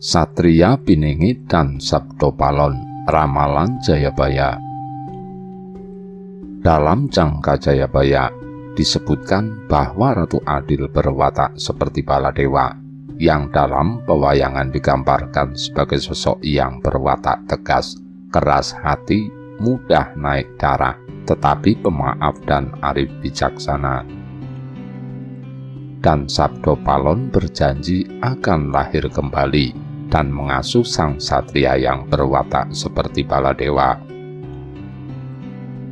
Satria Piningit dan Sabdo Palon, Ramalan Jayabaya. Dalam Jangka Jayabaya disebutkan bahwa Ratu Adil berwatak seperti Baladewa, yang dalam pewayangan digambarkan sebagai sosok yang berwatak tegas, keras hati, mudah naik darah, tetapi pemaaf dan arif bijaksana. Dan Sabdo Palon berjanji akan lahir kembali dan mengasuh sang satria yang berwatak seperti Baladewa.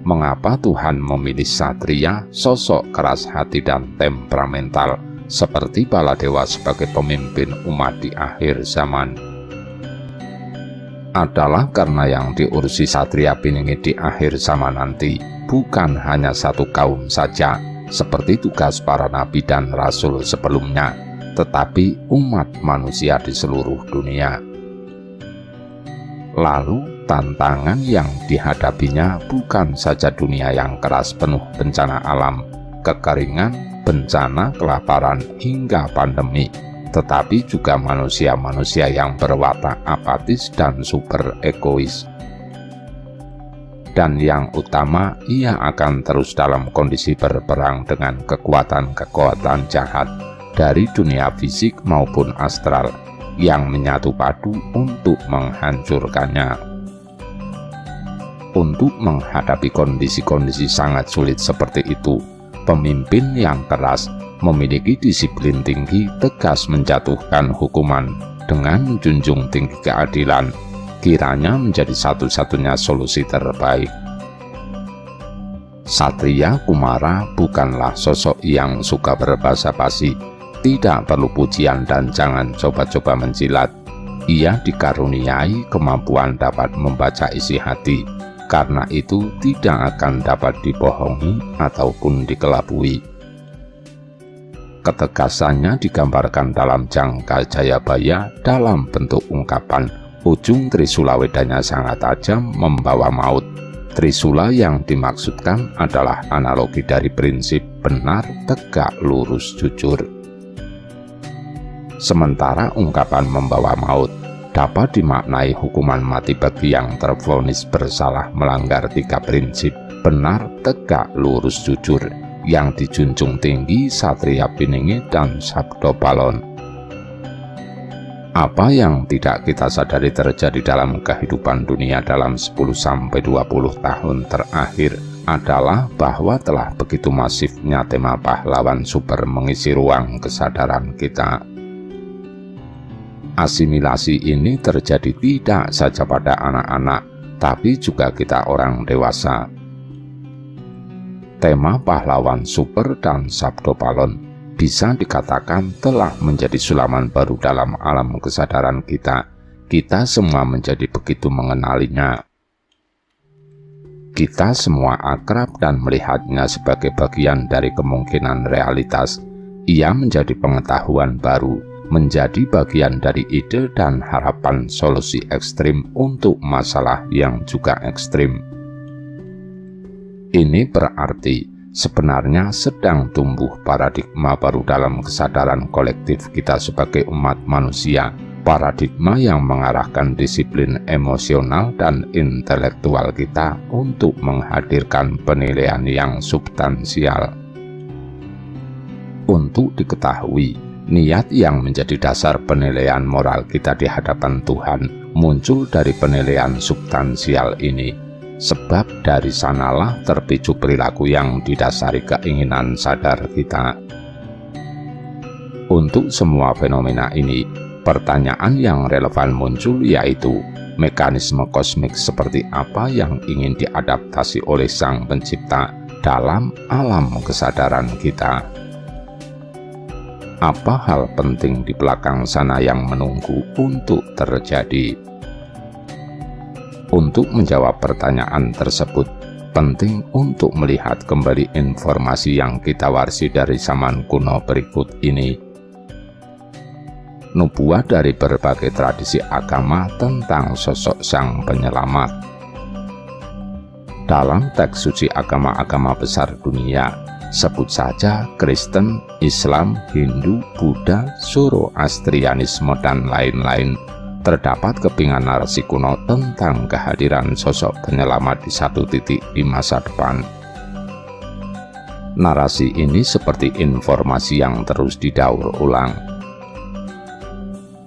Mengapa Tuhan memilih satria, sosok keras hati dan temperamental seperti Baladewa sebagai pemimpin umat di akhir zaman? Adalah karena yang diurusi Satria Piningit di akhir zaman nanti bukan hanya satu kaum saja, seperti tugas para nabi dan rasul sebelumnya, tetapi umat manusia di seluruh dunia. Lalu tantangan yang dihadapinya bukan saja dunia yang keras penuh bencana alam, kekeringan, bencana, kelaparan, hingga pandemi, tetapi juga manusia-manusia yang berwatak apatis dan super egois. Dan yang utama, ia akan terus dalam kondisi berperang dengan kekuatan-kekuatan jahat dari dunia fisik maupun astral yang menyatu padu untuk menghancurkannya. Untuk menghadapi kondisi-kondisi sangat sulit seperti itu, pemimpin yang keras memiliki disiplin tinggi, tegas menjatuhkan hukuman dengan menjunjung tinggi keadilan, kiranya menjadi satu-satunya solusi terbaik. Satria Kumara bukanlah sosok yang suka berbasa-basi, tidak perlu pujian dan jangan coba-coba menjilat. Ia dikaruniai kemampuan dapat membaca isi hati, karena itu tidak akan dapat dibohongi ataupun dikelabui. Ketegasannya digambarkan dalam Jangka Jayabaya dalam bentuk ungkapan ujung trisula wedanya sangat tajam membawa maut. Trisula yang dimaksudkan adalah analogi dari prinsip benar, tegak, lurus, jujur. Sementara ungkapan membawa maut dapat dimaknai hukuman mati bagi yang tervonis bersalah melanggar tiga prinsip benar, tegak, lurus, jujur yang dijunjung tinggi Satria Piningit dan Sabdo Palon. Apa yang tidak kita sadari terjadi dalam kehidupan dunia dalam 10-20 tahun terakhir adalah bahwa telah begitu masifnya tema pahlawan super mengisi ruang kesadaran kita. Asimilasi ini terjadi tidak saja pada anak-anak, tapi juga kita orang dewasa. Tema pahlawan super dan Sabdo Palon bisa dikatakan telah menjadi sulaman baru dalam alam kesadaran kita. Kita semua menjadi begitu mengenalinya. Kita semua akrab dan melihatnya sebagai bagian dari kemungkinan realitas. Ia menjadi pengetahuan baru, menjadi bagian dari ide dan harapan solusi ekstrim untuk masalah yang juga ekstrim. Ini berarti sebenarnya sedang tumbuh paradigma baru dalam kesadaran kolektif kita sebagai umat manusia, paradigma yang mengarahkan disiplin emosional dan intelektual kita untuk menghadirkan penilaian yang substansial. Untuk diketahui, niat yang menjadi dasar penilaian moral kita di hadapan Tuhan muncul dari penilaian substansial ini. Sebab dari sanalah terpicu perilaku yang didasari keinginan sadar kita. Untuk semua fenomena ini, pertanyaan yang relevan muncul yaitu mekanisme kosmik seperti apa yang ingin diadaptasi oleh Sang Pencipta dalam alam kesadaran kita. Apa hal penting di belakang sana yang menunggu untuk terjadi? Untuk menjawab pertanyaan tersebut, penting untuk melihat kembali informasi yang kita warisi dari zaman kuno berikut ini. Nubuat dari berbagai tradisi agama tentang sosok Sang Penyelamat. Dalam teks suci agama-agama besar dunia, sebut saja Kristen, Islam, Hindu, Buddha, Zoroastrianisme, dan lain-lain, terdapat kepingan narasi kuno tentang kehadiran sosok penyelamat di satu titik di masa depan. Narasi ini seperti informasi yang terus didaur ulang,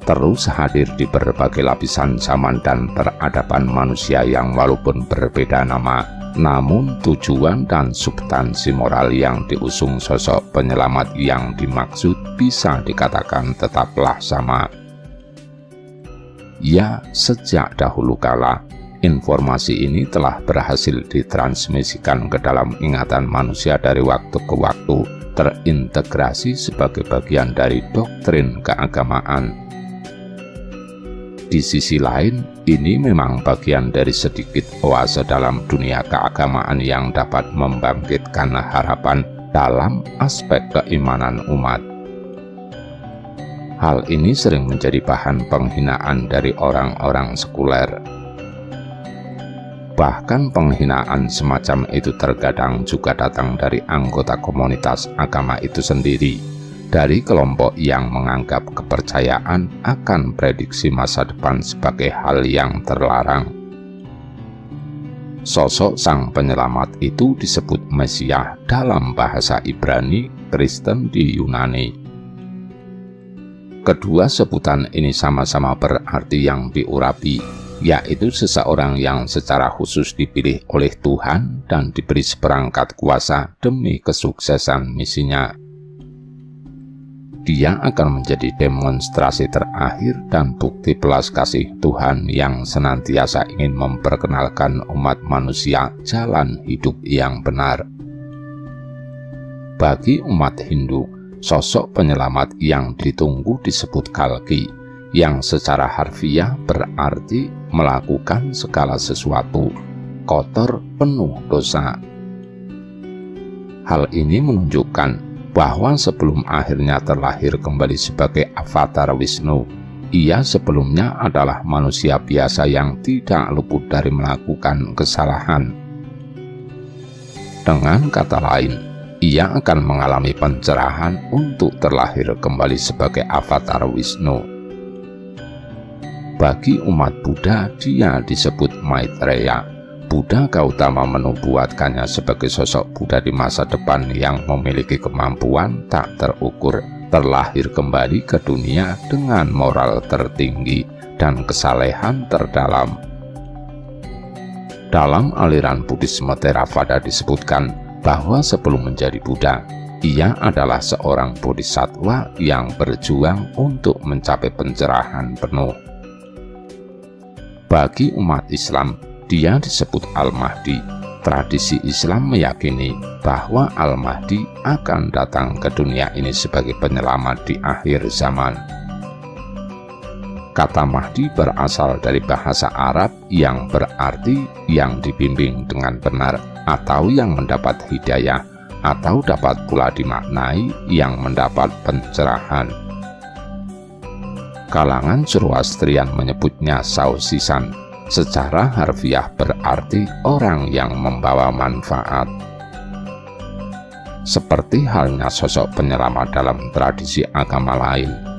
terus hadir di berbagai lapisan zaman dan peradaban manusia yang walaupun berbeda nama, namun tujuan dan substansi moral yang diusung sosok penyelamat yang dimaksud bisa dikatakan tetaplah sama. Ya, sejak dahulu kala, informasi ini telah berhasil ditransmisikan ke dalam ingatan manusia dari waktu ke waktu, terintegrasi sebagai bagian dari doktrin keagamaan. Di sisi lain, ini memang bagian dari sedikit oase dalam dunia keagamaan yang dapat membangkitkan harapan dalam aspek keimanan umat. Hal ini sering menjadi bahan penghinaan dari orang-orang sekuler. Bahkan penghinaan semacam itu terkadang juga datang dari anggota komunitas agama itu sendiri, dari kelompok yang menganggap kepercayaan akan prediksi masa depan sebagai hal yang terlarang. Sosok sang penyelamat itu disebut Mesias dalam bahasa Ibrani, Kristen di Yunani. Kedua sebutan ini sama-sama berarti yang diurapi, yaitu seseorang yang secara khusus dipilih oleh Tuhan dan diberi seperangkat kuasa demi kesuksesan misinya. Dia akan menjadi demonstrasi terakhir dan bukti belas kasih Tuhan yang senantiasa ingin memperkenalkan umat manusia jalan hidup yang benar. Bagi umat Hindu, sosok penyelamat yang ditunggu disebut Kalki, yang secara harfiah berarti melakukan segala sesuatu, kotor, penuh dosa. Hal ini menunjukkan bahwa sebelum akhirnya terlahir kembali sebagai avatar Wisnu, ia sebelumnya adalah manusia biasa yang tidak luput dari melakukan kesalahan. Dengan kata lain, ia akan mengalami pencerahan untuk terlahir kembali sebagai avatar Wisnu. Bagi umat Buddha, dia disebut Maitreya. Buddha Gautama menubuatkannya sebagai sosok Buddha di masa depan yang memiliki kemampuan tak terukur terlahir kembali ke dunia dengan moral tertinggi dan kesalehan terdalam. Dalam aliran Buddhisme Theravada disebutkan bahwa sebelum menjadi Buddha, ia adalah seorang bodhisattva yang berjuang untuk mencapai pencerahan penuh. Bagi umat Islam, dia disebut Al-Mahdi. Tradisi Islam meyakini bahwa Al-Mahdi akan datang ke dunia ini sebagai penyelamat di akhir zaman. Kata Mahdi berasal dari bahasa Arab yang berarti yang dibimbing dengan benar atau yang mendapat hidayah, atau dapat pula dimaknai yang mendapat pencerahan. Kalangan Zoroastrian menyebutnya Sausisan, secara harfiah berarti orang yang membawa manfaat. Seperti halnya sosok penyelamat dalam tradisi agama lain,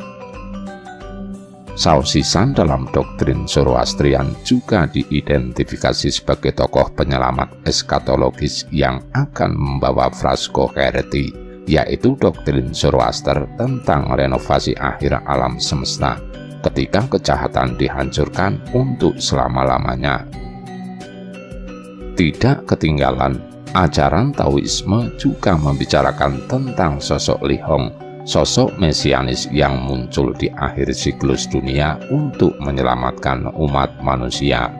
Sausisan dalam doktrin Zoroastrian juga diidentifikasi sebagai tokoh penyelamat eskatologis yang akan membawa Frasco-Kerti, yaitu doktrin Zoroaster tentang renovasi akhir alam semesta ketika kejahatan dihancurkan untuk selama-lamanya. Tidak ketinggalan, ajaran Taoisme juga membicarakan tentang sosok Li Hong, sosok mesianis yang muncul di akhir siklus dunia untuk menyelamatkan umat manusia.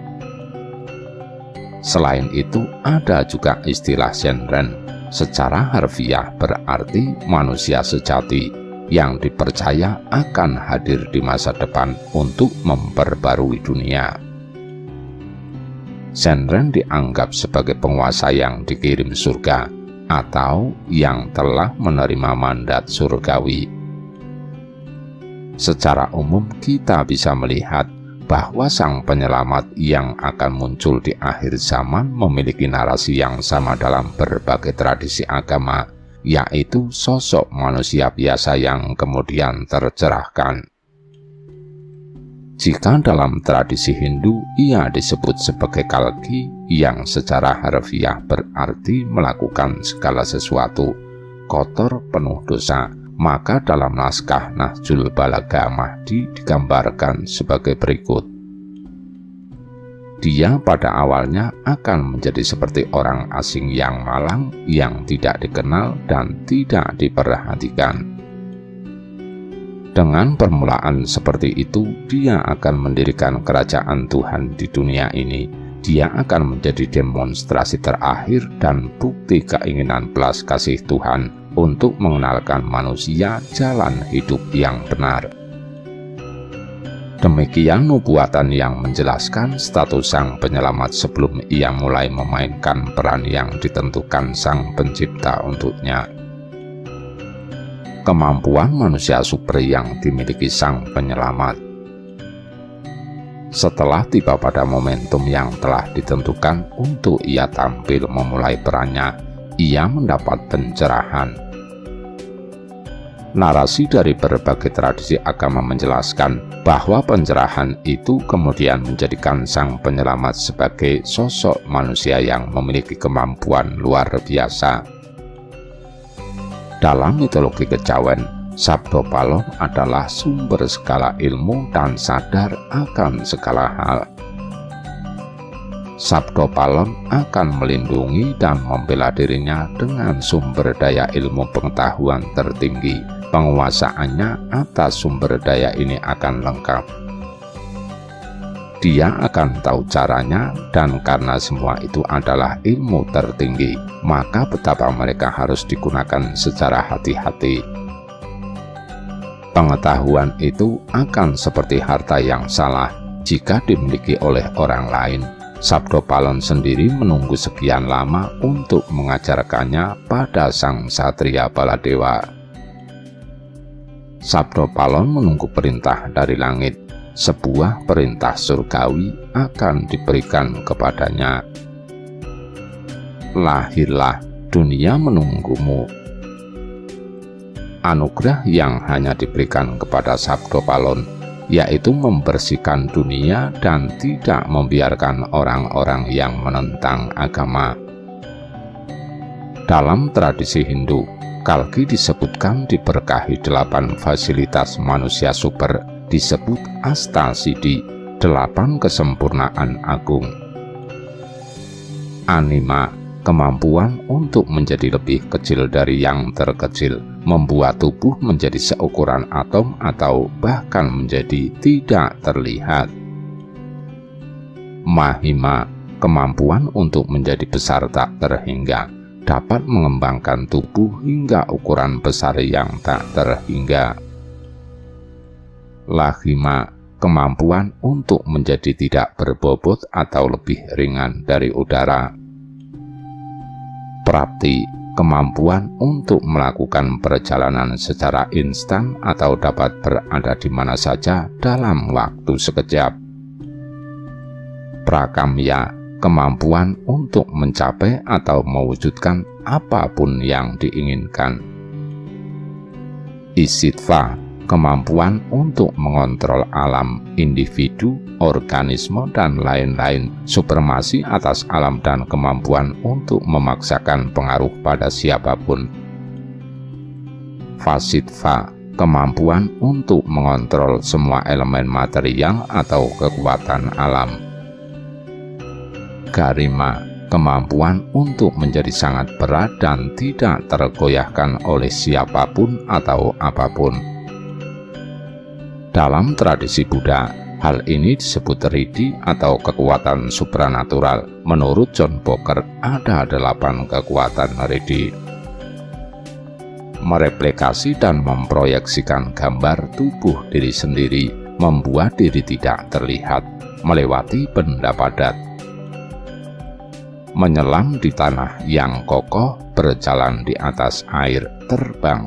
Selain itu, ada juga istilah Shenren, secara harfiah berarti manusia sejati, yang dipercaya akan hadir di masa depan untuk memperbarui dunia. Shenren dianggap sebagai penguasa yang dikirim surga, atau yang telah menerima mandat surgawi. Secara umum kita bisa melihat bahwa sang penyelamat yang akan muncul di akhir zaman memiliki narasi yang sama dalam berbagai tradisi agama, yaitu sosok manusia biasa yang kemudian tercerahkan. Jika dalam tradisi Hindu ia disebut sebagai Kalki yang secara harfiah berarti melakukan segala sesuatu kotor penuh dosa, maka dalam naskah Nahjul Balaga Mahdi digambarkan sebagai berikut. Dia pada awalnya akan menjadi seperti orang asing yang malang, yang tidak dikenal dan tidak diperhatikan. Dengan permulaan seperti itu, dia akan mendirikan kerajaan Tuhan di dunia ini. Dia akan menjadi demonstrasi terakhir dan bukti keinginan belas kasih Tuhan untuk mengenalkan manusia jalan hidup yang benar. Demikian nubuatan yang menjelaskan status sang penyelamat sebelum ia mulai memainkan peran yang ditentukan sang pencipta untuknya. Kemampuan manusia super yang dimiliki sang penyelamat. Setelah tiba pada momentum yang telah ditentukan untuk ia tampil memulai perannya, ia mendapat pencerahan. Narasi dari berbagai tradisi agama menjelaskan bahwa pencerahan itu kemudian menjadikan sang penyelamat sebagai sosok manusia yang memiliki kemampuan luar biasa. Dalam mitologi kejawen, Sabdo Palon adalah sumber segala ilmu dan sadar akan segala hal. Sabdo Palon akan melindungi dan membela dirinya dengan sumber daya ilmu pengetahuan tertinggi. Penguasaannya atas sumber daya ini akan lengkap. Dia akan tahu caranya, dan karena semua itu adalah ilmu tertinggi, maka betapa mereka harus digunakan secara hati-hati. Pengetahuan itu akan seperti harta yang salah jika dimiliki oleh orang lain. Sabdo Palon sendiri menunggu sekian lama untuk mengajarkannya pada sang Satria Baladewa. Sabdo Palon menunggu perintah dari langit. Sebuah perintah surgawi akan diberikan kepadanya. Lahirlah, dunia menunggumu. Anugerah yang hanya diberikan kepada Sabdo Palon, yaitu membersihkan dunia dan tidak membiarkan orang-orang yang menentang agama. Dalam tradisi Hindu, Kalki disebutkan diberkahi 8 fasilitas manusia super, disebut Astasiddhi, 8 kesempurnaan agung. Anima, kemampuan untuk menjadi lebih kecil dari yang terkecil, membuat tubuh menjadi seukuran atom atau bahkan menjadi tidak terlihat. Mahima, kemampuan untuk menjadi besar tak terhingga, dapat mengembangkan tubuh hingga ukuran besar yang tak terhingga. Laghima, kemampuan untuk menjadi tidak berbobot atau lebih ringan dari udara. Prapti, kemampuan untuk melakukan perjalanan secara instan atau dapat berada di mana saja dalam waktu sekejap. Prakamya, kemampuan untuk mencapai atau mewujudkan apapun yang diinginkan. Isitva, kemampuan untuk mengontrol alam, individu, organisme, dan lain-lain, supremasi atas alam dan kemampuan untuk memaksakan pengaruh pada siapapun. Vasitva, kemampuan untuk mengontrol semua elemen material atau kekuatan alam. Garima, kemampuan untuk menjadi sangat berat dan tidak tergoyahkan oleh siapapun atau apapun. Dalam tradisi Buddha, hal ini disebut Riddhi atau kekuatan supranatural. Menurut John Boker, ada 8 kekuatan Riddhi. Mereplikasi dan memproyeksikan gambar tubuh diri sendiri, membuat diri tidak terlihat, melewati benda padat, menyelam di tanah yang kokoh, berjalan di atas air, terbang,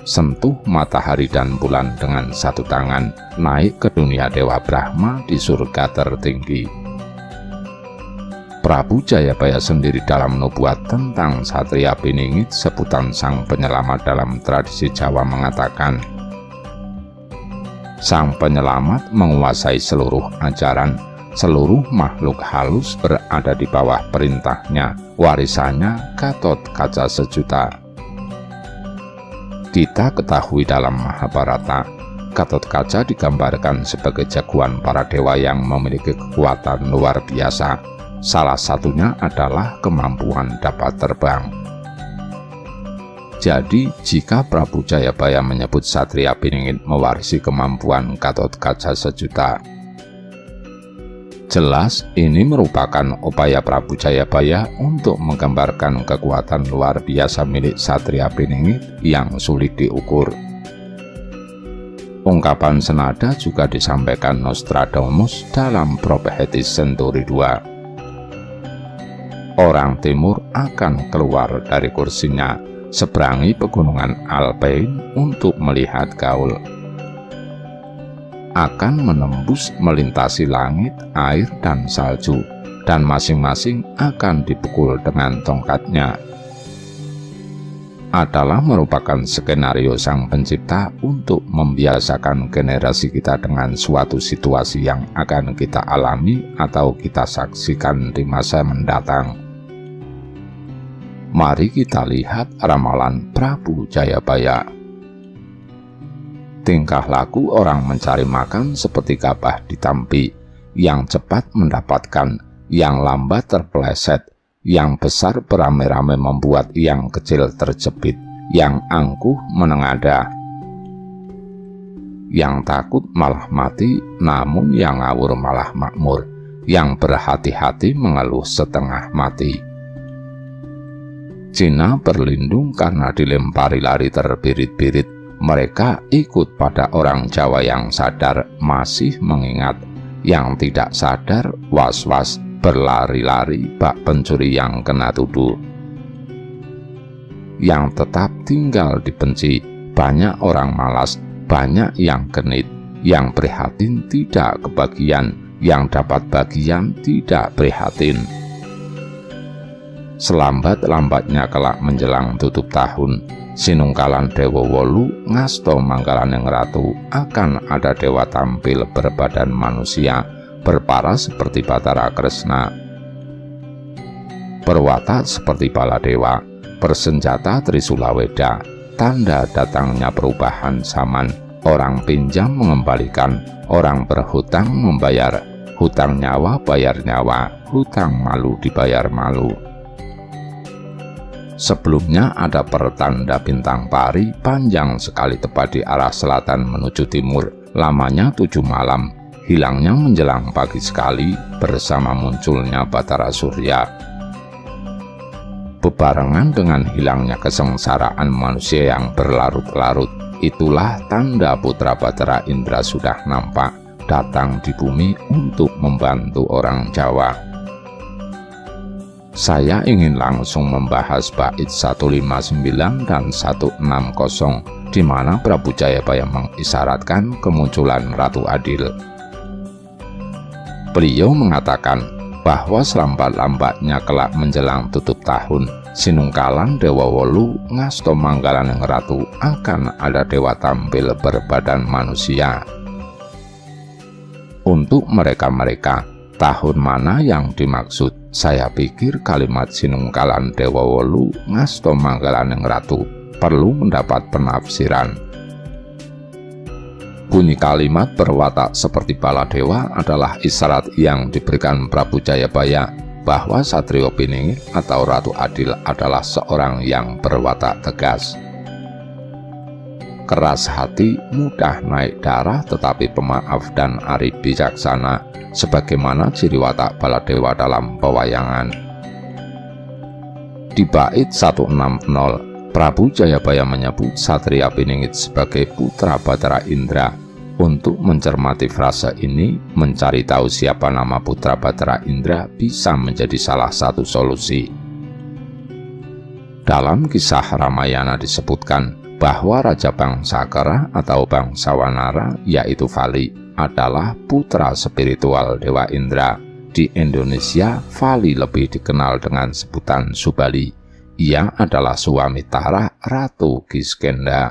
sentuh matahari dan bulan dengan 1 tangan, naik ke dunia Dewa Brahma di surga tertinggi. Prabu Jayabaya sendiri dalam nubuat tentang Satria Piningit sebutan sang penyelamat dalam tradisi Jawa mengatakan, Sang penyelamat menguasai seluruh ajaran, seluruh makhluk halus berada di bawah perintahnya, warisannya Gatotkaca sejuta. Kita ketahui dalam Mahabharata, Gatotkaca digambarkan sebagai jagoan para dewa yang memiliki kekuatan luar biasa. Salah satunya adalah kemampuan dapat terbang. Jadi, jika Prabu Jayabaya menyebut Satria Piningit mewarisi kemampuan Gatotkaca sejuta, jelas ini merupakan upaya Prabu Jayabaya untuk menggambarkan kekuatan luar biasa milik Satria Piningit yang sulit diukur. Ungkapan senada juga disampaikan Nostradamus dalam Prophetis Century II. Orang timur akan keluar dari kursinya, seberangi pegunungan Alpine untuk melihat gaul. Akan menembus melintasi langit, air, dan salju, dan masing-masing akan dipukul dengan tongkatnya. Adalah merupakan skenario Sang Pencipta untuk membiasakan generasi kita dengan suatu situasi yang akan kita alami atau kita saksikan di masa mendatang. Mari kita lihat ramalan Prabu Jayabaya. Tingkah laku orang mencari makan seperti gabah ditampi, yang cepat mendapatkan, yang lambat terpeleset, yang besar beramai-ramai membuat yang kecil terjepit, yang angkuh menengadah, yang takut malah mati, namun yang ngawur malah makmur, yang berhati-hati mengeluh setengah mati. Cina berlindung karena dilempari lari terbirit-birit. Mereka ikut pada orang Jawa yang sadar masih mengingat, yang tidak sadar was-was berlari-lari bak pencuri yang kena tuduh. Yang tetap tinggal dibenci, banyak orang malas, banyak yang genit, yang prihatin tidak kebagian, yang dapat bagian tidak prihatin. Selambat-lambatnya kelak menjelang tutup tahun, Sinungkalan Dewa Wolu ngasto Manggalaning Ratu akan ada dewa tampil berbadan manusia, berparas seperti Batara Kresna, berwatak seperti Baladewa, bersenjata Trisula Weda, tanda datangnya perubahan zaman. Orang pinjam mengembalikan, orang berhutang membayar, hutang nyawa bayar nyawa, hutang malu dibayar malu. Sebelumnya ada pertanda bintang pari panjang sekali tepat di arah selatan menuju timur, lamanya 7 malam, hilangnya menjelang pagi sekali bersama munculnya Batara Surya. Bebarengan dengan hilangnya kesengsaraan manusia yang berlarut-larut, itulah tanda putra Batara Indra sudah nampak datang di bumi untuk membantu orang Jawa. Saya ingin langsung membahas bait 159 dan 160 di mana Prabu Jayabaya mengisyaratkan kemunculan Ratu Adil. Beliau mengatakan bahwa selambat-lambatnya kelak menjelang tutup tahun, Sinungkalan Dewa Wolu ngasto Manggalaning Ratu akan ada dewa tampil berbadan manusia. Untuk mereka-mereka, tahun mana yang dimaksud? Saya pikir kalimat Sinungkalan Dewa Wolu ngasto Manggalaning Ratu perlu mendapat penafsiran. Bunyi kalimat berwatak seperti Baladewa adalah isyarat yang diberikan Prabu Jayabaya bahwa Satrio Piningit atau Ratu Adil adalah seorang yang berwatak tegas, keras hati, mudah naik darah, tetapi pemaaf dan arif bijaksana, sebagaimana ciri watak Baladewa dalam pewayangan. Di bait 160, Prabu Jayabaya menyebut Satria Piningit sebagai putra Batara Indra. Untuk mencermati frase ini, mencari tahu siapa nama putra Batara Indra bisa menjadi salah satu solusi. Dalam kisah Ramayana disebutkan bahwa Raja bangsa Kera atau bangsa Wanara, yaitu Vali, adalah putra spiritual Dewa Indra. Di Indonesia, Vali lebih dikenal dengan sebutan Subali. Ia adalah suami Tara, Ratu Kiskenda.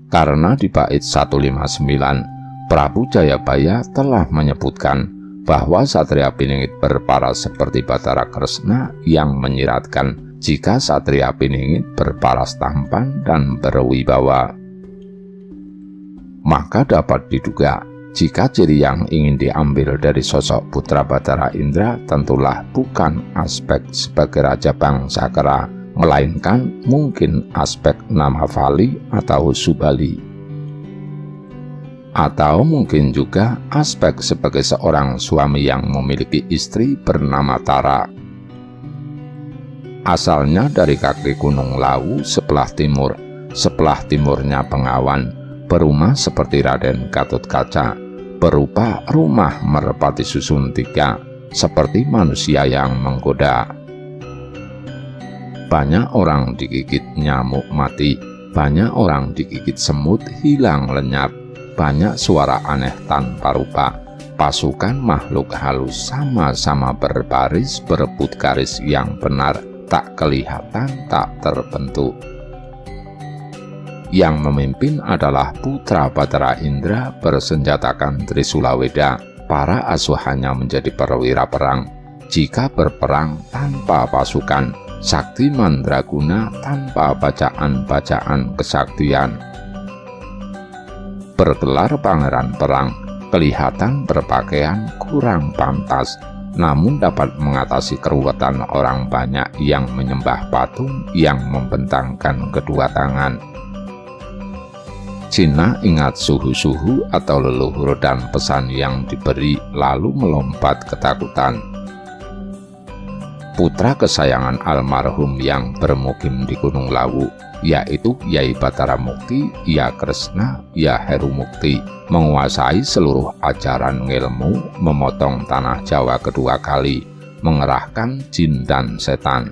Karena di bait 159, Prabu Jayabaya telah menyebutkan bahwa Satria Piningit berparas seperti Bathara Kresna yang menyiratkan jika Satria Piningit berparas tampan dan berwibawa. Maka dapat diduga jika ciri yang ingin diambil dari sosok putra Bathara Indra tentulah bukan aspek sebagai raja bangsa Kera, melainkan mungkin aspek nama Vali atau Subali. Atau mungkin juga aspek sebagai seorang suami yang memiliki istri bernama Tara. Asalnya dari kaki Gunung Lawu sebelah timur, sebelah timurnya Bengawan, berumah seperti Raden Gatotkaca, berupa rumah merpati susun tiga, seperti manusia yang menggoda. Banyak orang digigit nyamuk mati, banyak orang digigit semut hilang lenyap, banyak suara aneh tanpa rupa. Pasukan makhluk halus sama-sama berbaris berebut garis yang benar, tak kelihatan, tak terbentuk. Yang memimpin adalah putra Bathara Indra bersenjatakan Trisula Weda. Para asuhannya menjadi perwira perang. Jika berperang tanpa pasukan, sakti mandraguna tanpa bacaan-bacaan kesaktian. Bergelar pangeran perang, kelihatan berpakaian kurang pantas, namun dapat mengatasi keruwetan orang banyak yang menyembah patung yang membentangkan kedua tangan. Cina ingat suhu-suhu atau leluhur dan pesan yang diberi, lalu melompat ketakutan. Putra kesayangan almarhum yang bermukim di Gunung Lawu, yaitu Yai Bathara Mukti, Ya Kresna, Ya Heru Mukti, menguasai seluruh ajaran ilmu, memotong tanah Jawa kedua kali, mengerahkan jin dan setan.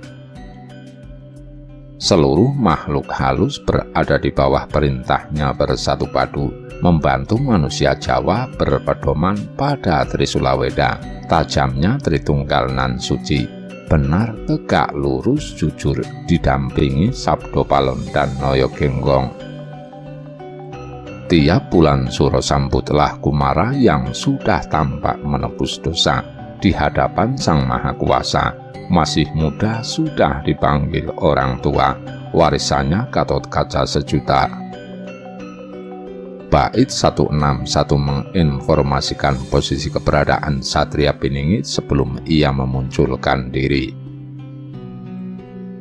Seluruh makhluk halus berada di bawah perintahnya bersatu padu, membantu manusia Jawa berpedoman pada Trisula Weda, tajamnya Tritunggal nan suci, benar, tegak, lurus, jujur, didampingi Sabdo Palon dan Noyo Genggong. Tiap bulan Suro sambutlah Kumara yang sudah tampak menebus dosa di hadapan Sang Maha Kuasa. Masih muda sudah dipanggil orang tua, warisannya Gatotkaca sejuta. Bait 161 menginformasikan posisi keberadaan Satria Piningit sebelum ia memunculkan diri.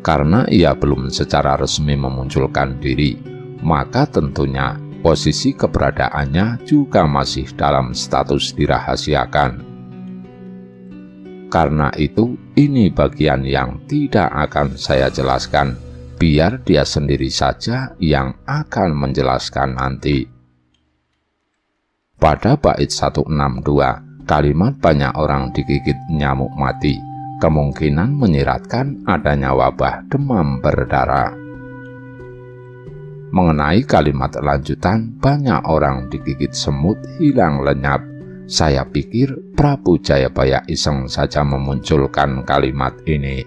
Karena ia belum secara resmi memunculkan diri, maka tentunya posisi keberadaannya juga masih dalam status dirahasiakan. Karena itu, ini bagian yang tidak akan saya jelaskan, biar dia sendiri saja yang akan menjelaskan nanti. Pada bait 162, kalimat banyak orang digigit nyamuk mati, kemungkinan menyiratkan adanya wabah demam berdarah. Mengenai kalimat lanjutan, banyak orang digigit semut hilang lenyap, saya pikir Prabu Jayabaya iseng saja memunculkan kalimat ini.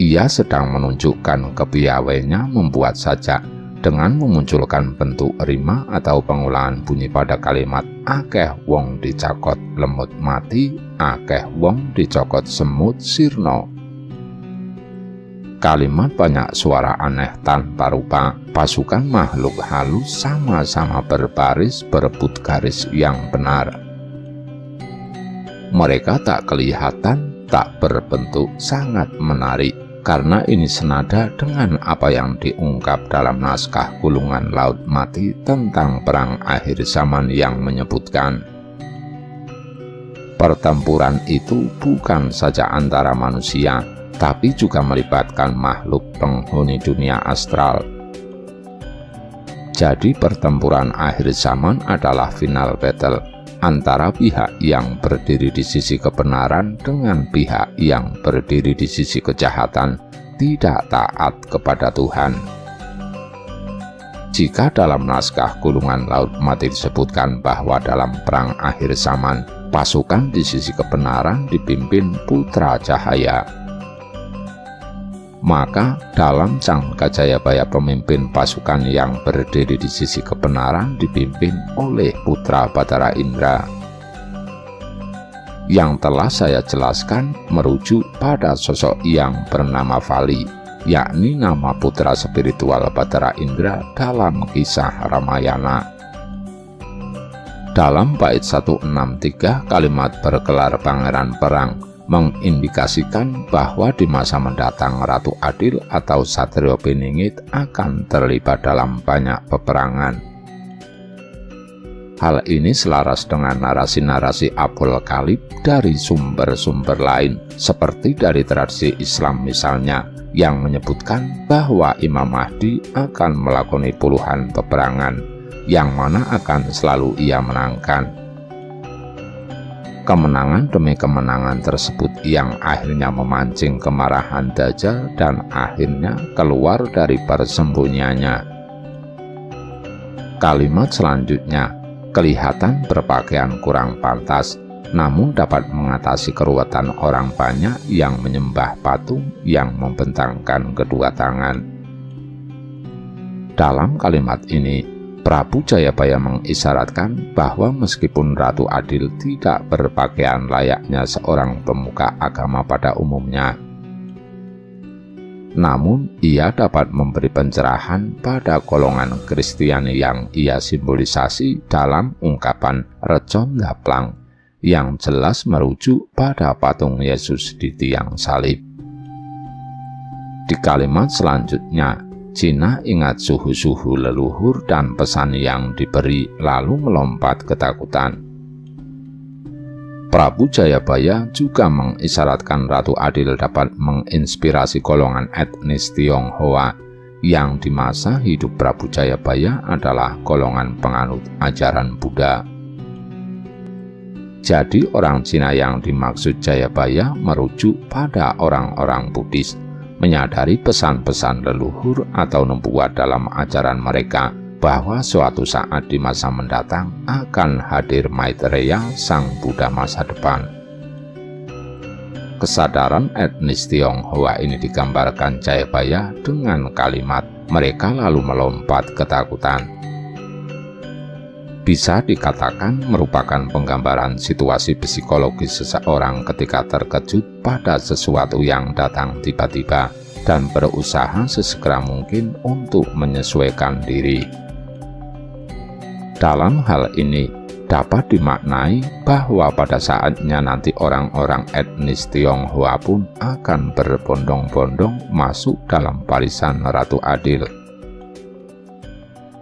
Ia sedang menunjukkan kepiawainya membuat sajak dengan memunculkan bentuk rima atau pengulangan bunyi pada kalimat akeh wong dicakot lemut mati, akeh wong dicokot semut sirno. Kalimat banyak suara aneh tanpa rupa, pasukan makhluk halus sama-sama berbaris berebut garis yang benar. Mereka tak kelihatan, tak berbentuk, sangat menarik, karena ini senada dengan apa yang diungkap dalam naskah Gulungan Laut Mati tentang perang akhir zaman yang menyebutkan pertempuran itu bukan saja antara manusia, tapi juga melibatkan makhluk penghuni dunia astral. Jadi pertempuran akhir zaman adalah final battle antara pihak yang berdiri di sisi kebenaran dengan pihak yang berdiri di sisi kejahatan, tidak taat kepada Tuhan. Jika dalam naskah Gulungan Laut Mati disebutkan bahwa dalam perang akhir zaman, pasukan di sisi kebenaran dipimpin Putra Cahaya. Maka dalam Sang Kajayabaya pemimpin pasukan yang berdiri di sisi kebenaran dipimpin oleh putra Batara Indra. Yang telah saya jelaskan merujuk pada sosok yang bernama Vali, yakni nama putra spiritual Batara Indra dalam kisah Ramayana. Dalam bait 163 kalimat bergelar Pangeran Perang mengindikasikan bahwa di masa mendatang Ratu Adil atau Satrio Piningit akan terlibat dalam banyak peperangan. Hal ini selaras dengan narasi-narasi apokalip dari sumber-sumber lain, seperti dari tradisi Islam misalnya, yang menyebutkan bahwa Imam Mahdi akan melakoni puluhan peperangan, yang mana akan selalu ia menangkan. Kemenangan demi kemenangan tersebut yang akhirnya memancing kemarahan Dajjal dan akhirnya keluar dari persembunyiannya. Kalimat selanjutnya, kelihatan berpakaian kurang pantas, namun dapat mengatasi keruwetan orang banyak yang menyembah patung yang membentangkan kedua tangan. Dalam kalimat ini, Prabu Jayabaya mengisyaratkan bahwa meskipun Ratu Adil tidak berpakaian layaknya seorang pemuka agama pada umumnya, namun ia dapat memberi pencerahan pada golongan Kristiani yang ia simbolisasi dalam ungkapan Recon Daplang, yang jelas merujuk pada patung Yesus di tiang salib. Di kalimat selanjutnya, Cina ingat suhu-suhu leluhur dan pesan yang diberi, lalu melompat ketakutan. Prabu Jayabaya juga mengisyaratkan Ratu Adil dapat menginspirasi golongan etnis Tionghoa yang di masa hidup Prabu Jayabaya adalah golongan penganut ajaran Buddha. Jadi orang Cina yang dimaksud Jayabaya merujuk pada orang-orang Buddhis, menyadari pesan-pesan leluhur atau nubuat dalam ajaran mereka bahwa suatu saat di masa mendatang akan hadir Maitreya, sang Buddha masa depan. Kesadaran etnis Tionghoa ini digambarkan Jayabaya dengan kalimat mereka lalu melompat ketakutan. Bisa dikatakan merupakan penggambaran situasi psikologis seseorang ketika terkejut pada sesuatu yang datang tiba-tiba dan berusaha sesegera mungkin untuk menyesuaikan diri. Dalam hal ini dapat dimaknai bahwa pada saatnya nanti orang-orang etnis Tionghoa pun akan berbondong-bondong masuk dalam barisan Ratu Adil.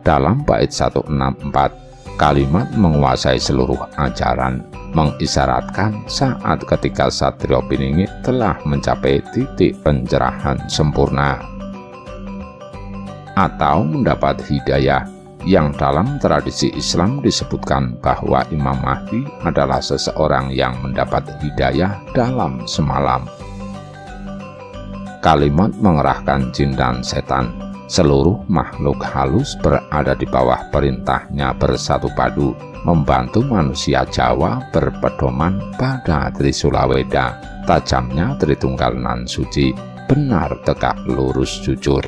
Dalam bait 164, kalimat menguasai seluruh ajaran mengisyaratkan saat ketika Satrio Piningit telah mencapai titik pencerahan sempurna atau mendapat hidayah, yang dalam tradisi Islam disebutkan bahwa Imam Mahdi adalah seseorang yang mendapat hidayah dalam semalam. Kalimat mengerahkan jin dan setan. Seluruh makhluk halus berada di bawah perintahnya bersatu padu, membantu manusia Jawa berpedoman pada Trisula Weda, tajamnya Tritunggal nan suci, benar tegak lurus jujur.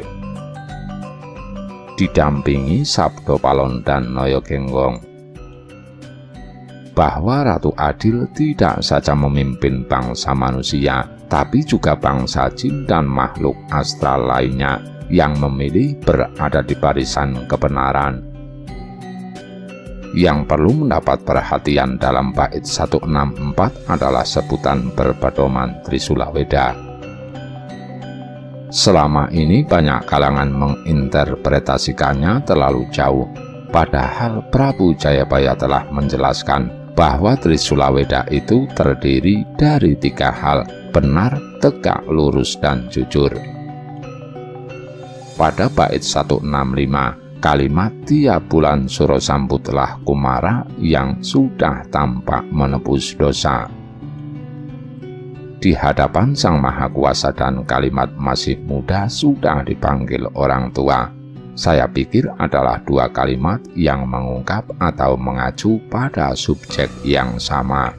Didampingi Sabdo Palon dan Noyo Genggong. Bahwa Ratu Adil tidak saja memimpin bangsa manusia, tapi juga bangsa jin dan makhluk astral lainnya yang memilih berada di barisan kebenaran. Yang perlu mendapat perhatian dalam bait 164 adalah sebutan berpedoman Trisula Weda. Selama ini banyak kalangan menginterpretasikannya terlalu jauh, padahal Prabu Jayabaya telah menjelaskan bahwa Trisula Weda itu terdiri dari 3 hal: benar, tegak lurus, dan jujur. Pada bait 165, kalimat tiap bulan suro sambutlah Kumara yang sudah tampak menebus dosa. Di hadapan Sang Maha Kuasa dan kalimat masih muda sudah dipanggil orang tua, saya pikir adalah 2 kalimat yang mengungkap atau mengacu pada subjek yang sama.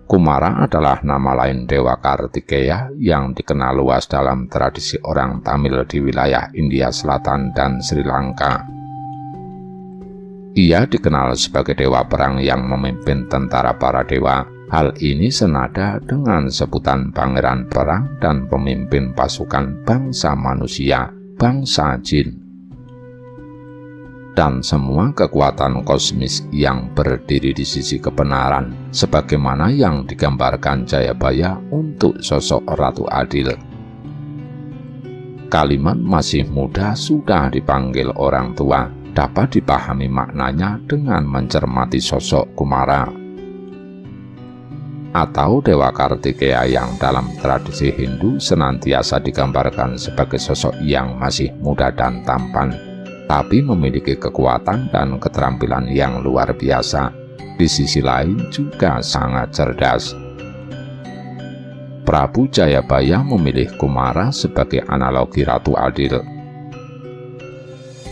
Kumara adalah nama lain Dewa Kartikeya yang dikenal luas dalam tradisi orang Tamil di wilayah India Selatan dan Sri Lanka. Ia dikenal sebagai dewa perang yang memimpin tentara para dewa. Hal ini senada dengan sebutan pangeran perang dan pemimpin pasukan bangsa manusia, bangsa jin. Dan semua kekuatan kosmis yang berdiri di sisi kebenaran, sebagaimana yang digambarkan Jayabaya untuk sosok Ratu Adil. Kalimat masih muda sudah dipanggil orang tua dapat dipahami maknanya dengan mencermati sosok Kumara atau Dewa Kartikeya yang dalam tradisi Hindu senantiasa digambarkan sebagai sosok yang masih muda dan tampan, tapi memiliki kekuatan dan keterampilan yang luar biasa. Di sisi lain juga sangat cerdas. Prabu Jayabaya memilih Kumara sebagai analogi Ratu Adil.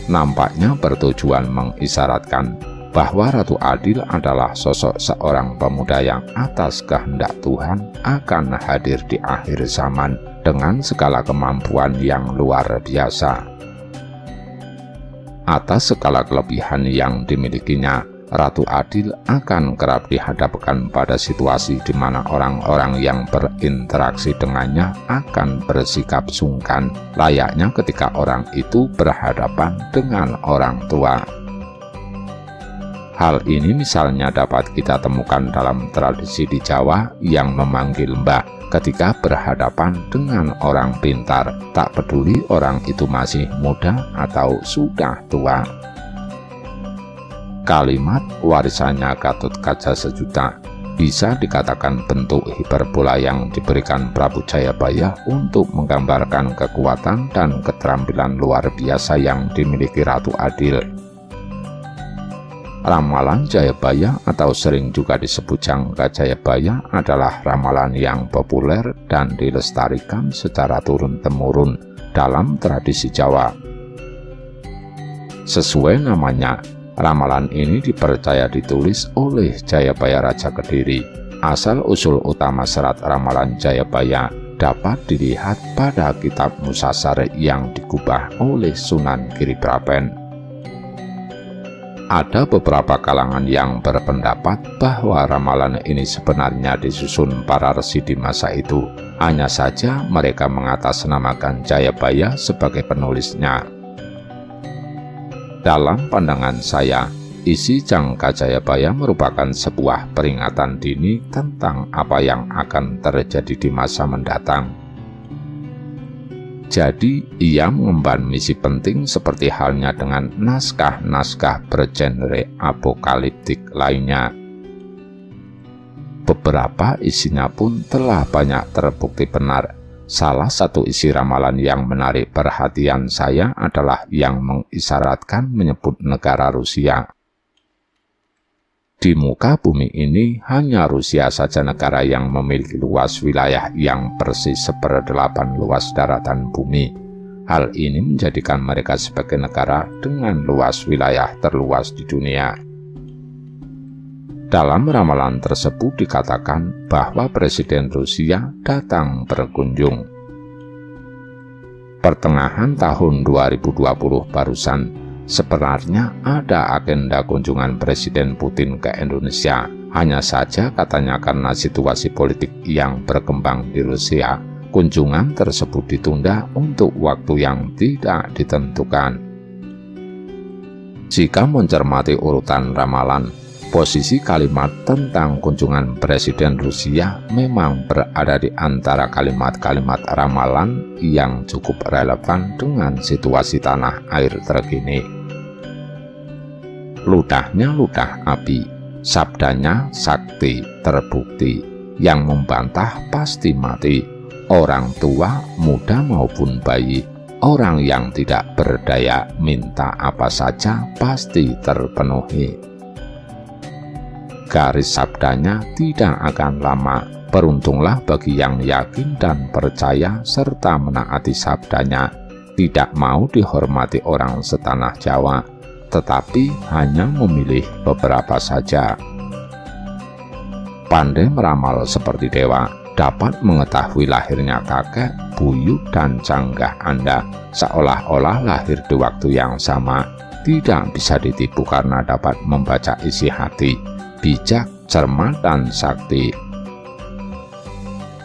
Nampaknya bertujuan mengisyaratkan bahwa Ratu Adil adalah sosok seorang pemuda yang atas kehendak Tuhan akan hadir di akhir zaman dengan segala kemampuan yang luar biasa. Atas segala kelebihan yang dimilikinya, Ratu Adil akan kerap dihadapkan pada situasi di mana orang-orang yang berinteraksi dengannya akan bersikap sungkan, layaknya ketika orang itu berhadapan dengan orang tua. Hal ini misalnya dapat kita temukan dalam tradisi di Jawa yang memanggil mbah ketika berhadapan dengan orang pintar, tak peduli orang itu masih muda atau sudah tua. Kalimat warisannya Gatot Kaca Sejuta bisa dikatakan bentuk hiperbola yang diberikan Prabu Jayabaya untuk menggambarkan kekuatan dan keterampilan luar biasa yang dimiliki Ratu Adil. Ramalan Jayabaya atau sering juga disebut Jangka Jayabaya adalah ramalan yang populer dan dilestarikan secara turun-temurun dalam tradisi Jawa. Sesuai namanya, ramalan ini dipercaya ditulis oleh Jayabaya Raja Kediri. Asal-usul utama serat ramalan Jayabaya dapat dilihat pada kitab Musasar yang digubah oleh Sunan Giriprapen. Ada beberapa kalangan yang berpendapat bahwa ramalan ini sebenarnya disusun para resi di masa itu. Hanya saja mereka mengatasnamakan Jayabaya sebagai penulisnya. Dalam pandangan saya, isi Jangka Jayabaya merupakan sebuah peringatan dini tentang apa yang akan terjadi di masa mendatang. Jadi, ia mengemban misi penting seperti halnya dengan naskah-naskah bergenre apokaliptik lainnya. Beberapa isinya pun telah banyak terbukti benar. Salah satu isi ramalan yang menarik perhatian saya adalah yang mengisyaratkan menyebut negara Rusia. Di muka bumi ini, hanya Rusia saja negara yang memiliki luas wilayah yang persis 1/8 luas daratan bumi. Hal ini menjadikan mereka sebagai negara dengan luas wilayah terluas di dunia. Dalam ramalan tersebut dikatakan bahwa Presiden Rusia datang berkunjung. Pertengahan tahun 2020 barusan, sebenarnya ada agenda kunjungan Presiden Putin ke Indonesia. Hanya saja katanya karena situasi politik yang berkembang di Rusia, kunjungan tersebut ditunda untuk waktu yang tidak ditentukan. Jika mencermati urutan ramalan, posisi kalimat tentang kunjungan Presiden Rusia memang berada di antara kalimat-kalimat ramalan yang cukup relevan dengan situasi tanah air terkini. Ludahnya ludah api, sabdanya sakti terbukti, yang membantah pasti mati, orang tua, muda maupun bayi, orang yang tidak berdaya minta apa saja pasti terpenuhi. Garis sabdanya tidak akan lama, beruntunglah bagi yang yakin dan percaya serta menaati sabdanya, tidak mau dihormati orang setanah Jawa, tetapi hanya memilih beberapa saja. pandai meramal seperti dewa, dapat mengetahui lahirnya kakek, buyut, dan canggah Anda seolah-olah lahir di waktu yang sama. Tidak bisa ditipu karena dapat membaca isi hati, bijak, cermat, dan sakti.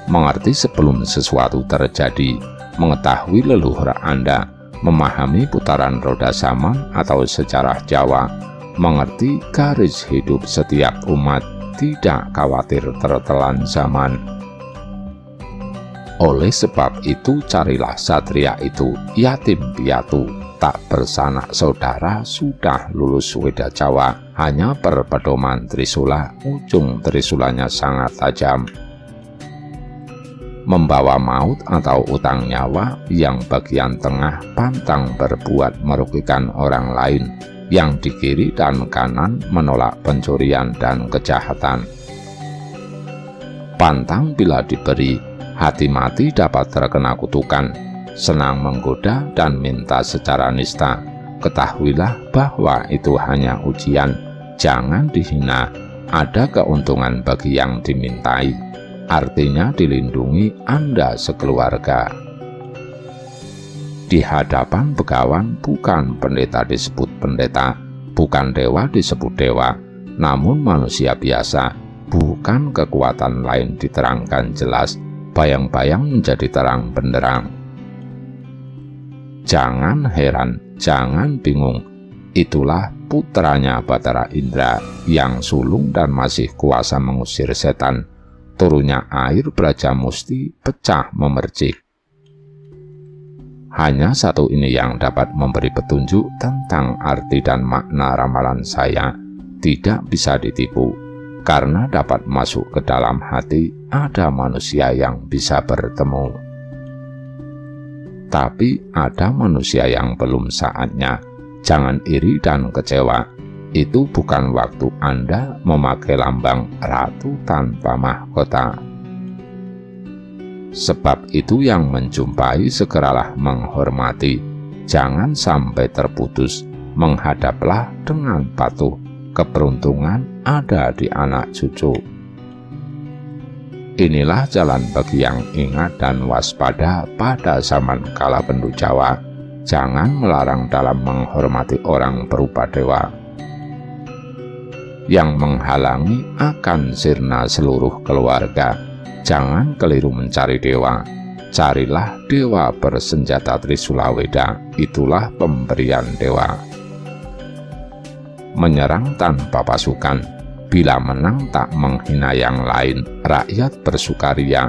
Mengerti sebelum sesuatu terjadi, mengetahui leluhur Anda, memahami putaran roda zaman atau sejarah Jawa, mengerti garis hidup setiap umat, tidak khawatir tertelan zaman. Oleh sebab itu carilah satria itu, yatim piatu, tak bersanak saudara, sudah lulus Weda Jawa, hanya berpedoman trisula, ujung trisulanya sangat tajam. Membawa maut atau utang nyawa, yang bagian tengah pantang berbuat merugikan orang lain, yang di kiri dan kanan menolak pencurian dan kejahatan. Pantang bila diberi, hati mati dapat terkena kutukan, senang menggoda dan minta secara nista. Ketahuilah bahwa itu hanya ujian, jangan dihina, ada keuntungan bagi yang dimintai, artinya dilindungi Anda sekeluarga. Di hadapan begawan bukan pendeta disebut pendeta, bukan dewa disebut dewa, namun manusia biasa, bukan kekuatan lain diterangkan jelas, bayang-bayang menjadi terang benderang. Jangan heran, jangan bingung, itulah putranya Batara Indra yang sulung dan masih kuasa mengusir setan, turunnya air Brajamusti pecah memercik. Hanya satu ini yang dapat memberi petunjuk tentang arti dan makna ramalan saya, tidak bisa ditipu, karena dapat masuk ke dalam hati ada manusia yang bisa bertemu. Tapi ada manusia yang belum saatnya, jangan iri dan kecewa, itu bukan waktu Anda memakai lambang ratu tanpa mahkota. Sebab itu yang menjumpai segeralah menghormati, jangan sampai terputus, menghadaplah dengan patuh, keberuntungan ada di anak cucu. Inilah jalan bagi yang ingat dan waspada pada zaman kala penduduk Jawa, jangan melarang dalam menghormati orang berupa dewa. Yang menghalangi akan sirna seluruh keluarga. Jangan keliru mencari dewa, carilah dewa bersenjata Trisula Weda, itulah pemberian dewa. Menyerang tanpa pasukan, bila menang tak menghina yang lain, rakyat bersukaria,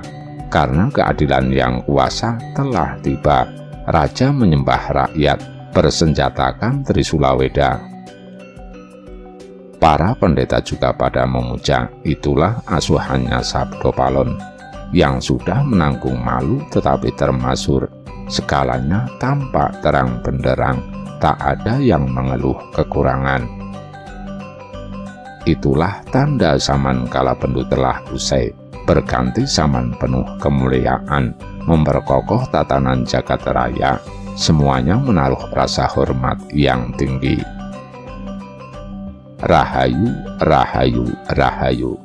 karena keadilan yang kuasa telah tiba. Raja menyembah rakyat, bersenjatakan Trisula Weda. Para pendeta juga pada memuja, itulah asuhannya Sabdo Palon, yang sudah menanggung malu tetapi termasur, segalanya tampak terang benderang, tak ada yang mengeluh kekurangan. Itulah tanda zaman kala penduduk telah usai, berganti zaman penuh kemuliaan, memperkokoh tatanan jagat raya, semuanya menaruh rasa hormat yang tinggi. Rahayu, Rahayu, Rahayu.